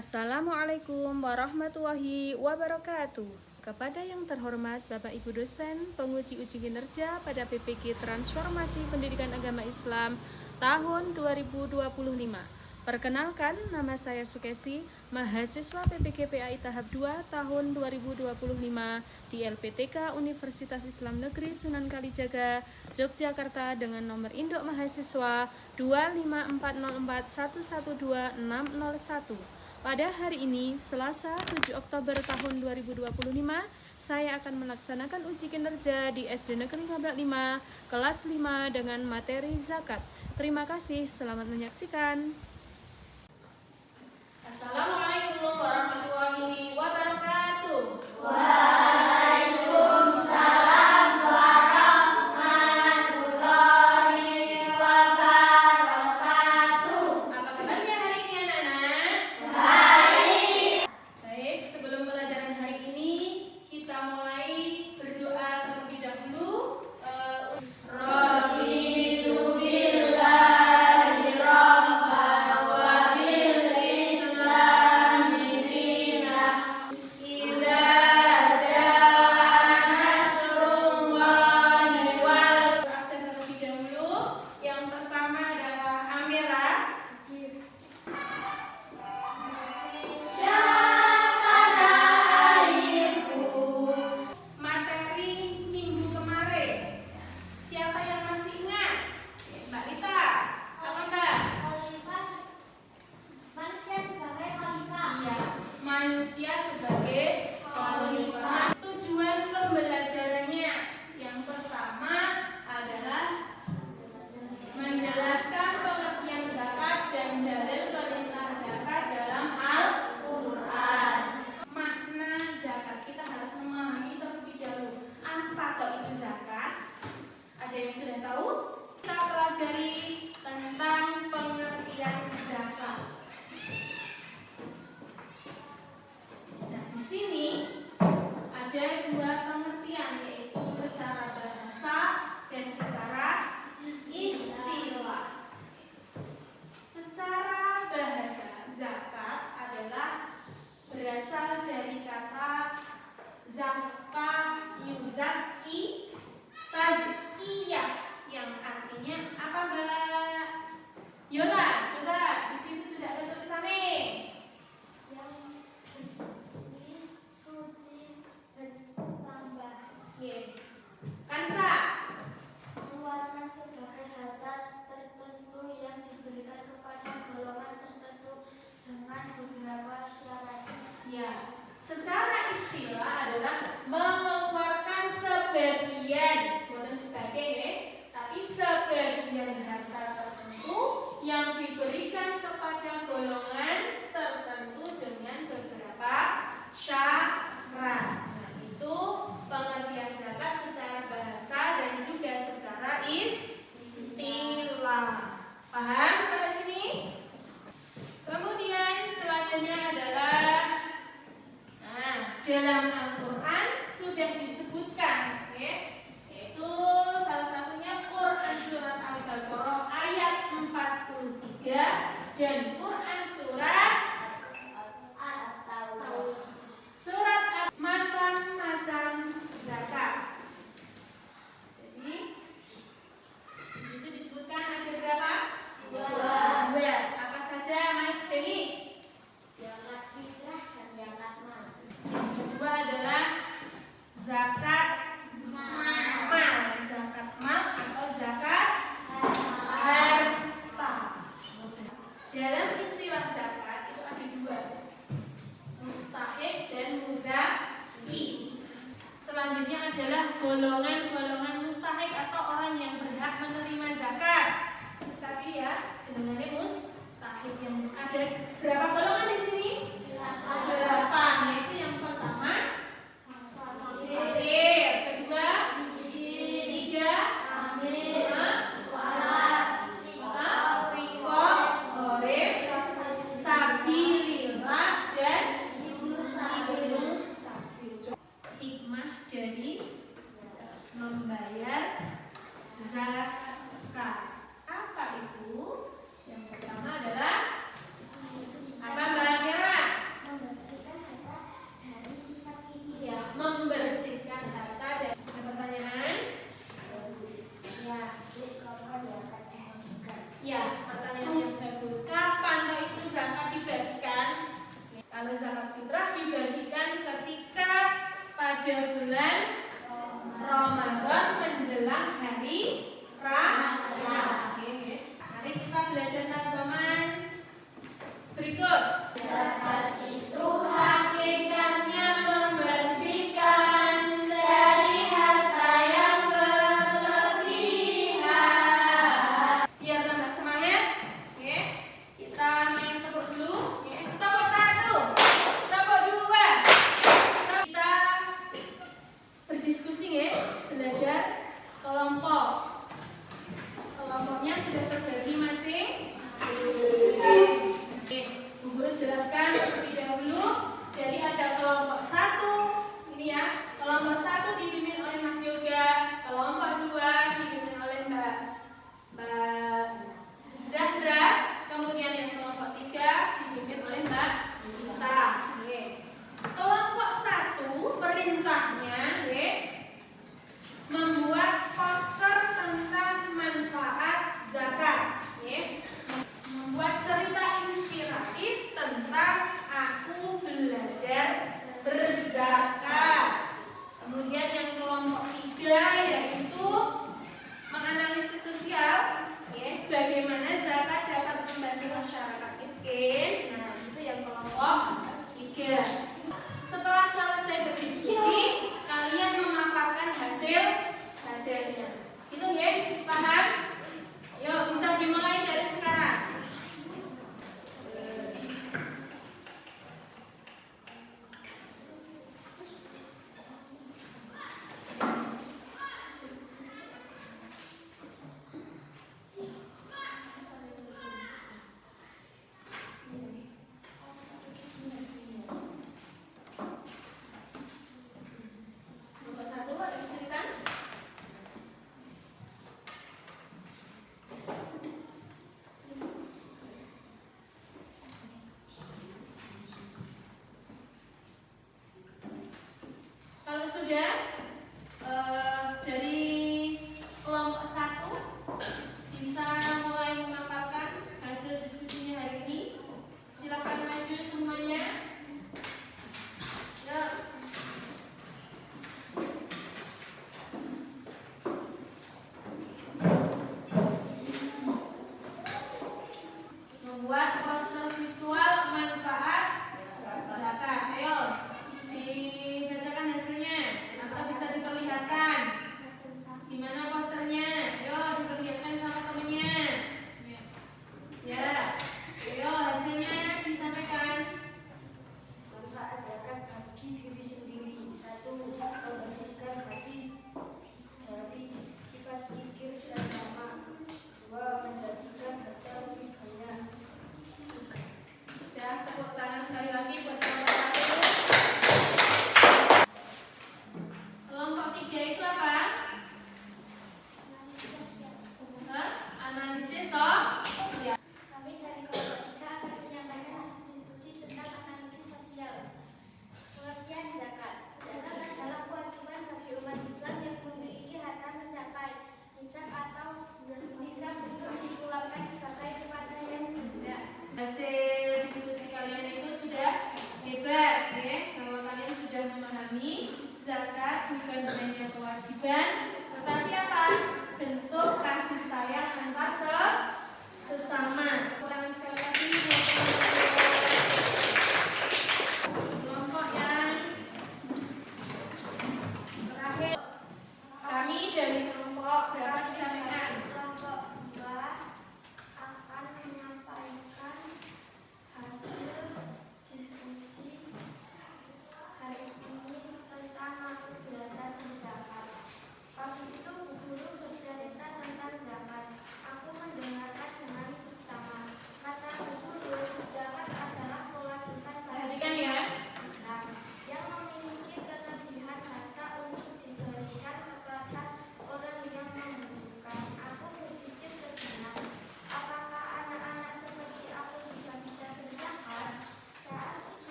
Assalamualaikum warahmatullahi wabarakatuh. Kepada yang terhormat Bapak Ibu dosen, penguji uji kinerja pada PPG Transformasi Pendidikan Agama Islam tahun 2025. Perkenalkan, nama saya Sukesi, mahasiswa PPG PAI tahap 2 tahun 2025 di LPTK Universitas Islam Negeri Sunan Kalijaga, Yogyakarta dengan nomor induk mahasiswa 25404112601. Pada hari ini, Selasa 7 Oktober tahun 2025, saya akan melaksanakan uji kinerja di SD Negeri 5 kelas 5 dengan materi zakat. Terima kasih, selamat menyaksikan. Assalamualaikum warahmatullahi wabarakatuh. Waalaikumsalam warahmatullahi wabarakatuh. Apa kabarnya hari ini anak-anak? Baik. Baik, sebelum pelajaran hari ini kita mulai berdoa terlebih dahulu. Raditu billahi rabban wa bil islami dinan. Idza jaa nasrullahi wal Aksen terlebih dahulu. Yang pertama adalah Amira. syakana airku. Materi minggu kemarin. Siapa yang masih ingat? Mbak Lita. Apa Mbak? Manusia sebagai khalifah. Iya, manusia sebagai khalifah. Tujuan pembelajarannya yang pertama adalah menjelaskan pengertian zakat dan dalil perintah zakat dalam Al-Quran. Makna zakat kita harus memahami terlebih dahulu. Apa toh itu zakat? Ada yang sudah tahu? Kita pelajari tentang pengertian zakat. Nah, di sini ada dua pengertian, yaitu secara bahasa dan secara istilah. Secara bahasa, zakat adalah berasal dari kata zakka yuzaki tazkiyah yang artinya apa Mbak? Yola, coba di sini sudah ada tulisannya. Yang bersih, suci, dan tambah. Ye. Kansa. Mengeluarkan sebagai harta tertentu yang diberikan kepada golongan tertentu dengan beberapa syarat. Ya, secara istilah adalah mengeluarkan sebagian, bukan sebagian ya, tapi sebagian harta tertentu yang diberikan kepada golongan tertentu dengan beberapa syarat. Nah, itu pengertian zakat secara bahasa dan juga secara istilah. Paham sampai sini? Kemudian selanjutnya adalah dalam Al-Quran sudah disebutkan, ya, yaitu salah satunya Quran surat Al-Baqarah ayat 43 dan Quran surat macam-macam zakat. Jadi di situ disebutkan ada berapa? Dua. Apa saja Mas Denis? Zakat fitrah dan zakat mal. Yang kedua adalah zakat mal, zakat mal atau zakat harta. Dalam istilah zakat itu ada dua, mustahik dan muzaki. Selanjutnya adalah golongan-golongan mustahik atau orang yang berhak menerima zakat. Tapi ya, sebenarnya mustahik yang ada berapa golongan di sini? 8, yaitu yang pertama fakir, kedua tiga rikob, gorif, sabilillah dan ibnu sabil. Hikmah dari membayar zakat. Apa itu? Yang pertama adalah apa Mbak Mira? kapan zakat dibagikan? Ya, pertanyaan yang bagus. Kapan toh itu zakat dibagikan? Kalau zakat fitrah dibagikan ketika pada bulan Ramadan menjelang hari Raya. Oke. Mari kita belajar nagaman berikut. Zakat itu hakikatnya membersihkan dari harta yang berlebihan. Biar tambah semangat. Oke. Kita main tepuk dulu. Oke. Tepuk 1, tepuk 2. Kita berdiskusi ya, belajar kelompok.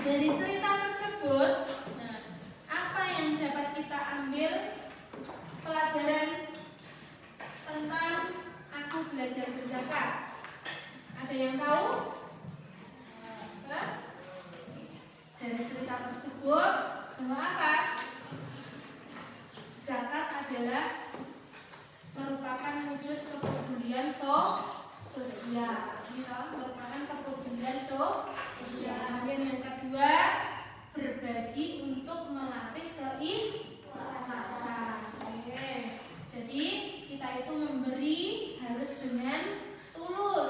Dari cerita tersebut, nah, apa yang dapat kita ambil pelajaran tentang aku belajar berzakat? Ada yang tahu? Dari cerita tersebut bahwa apa? Zakat adalah merupakan wujud kepedulian sosial. Ini merupakan kepedulian sosial. Kemudian yang kedua, berbagi untuk melatih keikhlasan. Oke. Jadi kita itu memberi harus dengan tulus.